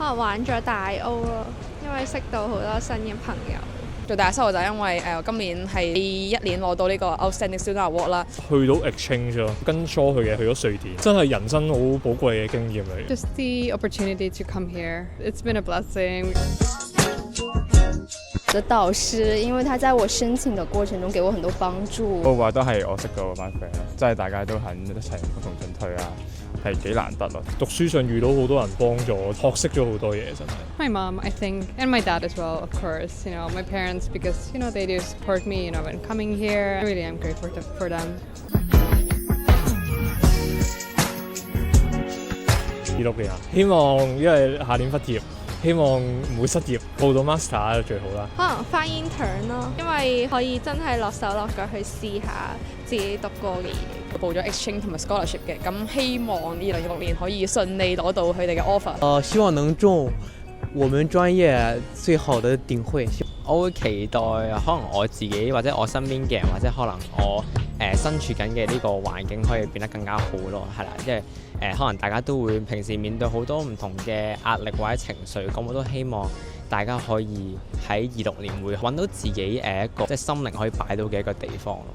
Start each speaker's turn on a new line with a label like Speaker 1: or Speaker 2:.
Speaker 1: 可能玩咗大 O 咯，因為識到好多新嘅朋友。
Speaker 2: 最大嘅收穫就係因為今年係第一年攞到呢個 Outstanding Student Award 啦。
Speaker 3: 去到 exchange 咯，跟 Shaw 去嘅，去咗瑞典，真係人生好寶貴嘅經驗嚟。
Speaker 4: Just the opportunity to come here, it's been a blessing.
Speaker 5: 我的導師，因為他在我申請的過程中給我很多幫助。
Speaker 6: 個個都係我識到嗰班 friend 咯，即係大家都肯一齊共同進退啊，係幾難得咯。
Speaker 3: 讀書上遇到好多人幫助，學識咗好多嘢真係。
Speaker 4: My mom, I think, and my dad as well, of course. My parents, because they do support me. When coming here, really, I'm grateful for them.
Speaker 3: 26年啊，希望因為下年畢業。希望唔會失業，報到 master 就最好啦。
Speaker 1: 可能翻 intern 咯，因為可以真係落手落腳去試下自己讀過嘅嘢。
Speaker 2: 報咗 exchange 同埋 scholarship 嘅，咁希望2026年可以順利攞到佢哋嘅 offer。
Speaker 7: 希望能中我們專業最好的頂會。
Speaker 8: 我會期待可能我自己或者我身邊嘅人，或者可能我身處緊嘅呢個環境可以變得更加好咯，係啦，因為可能大家都會平時面對好多唔同嘅壓力或者情緒，咁我都希望大家可以喺26年會揾到自己一個即係心靈可以擺到嘅一個地方咯。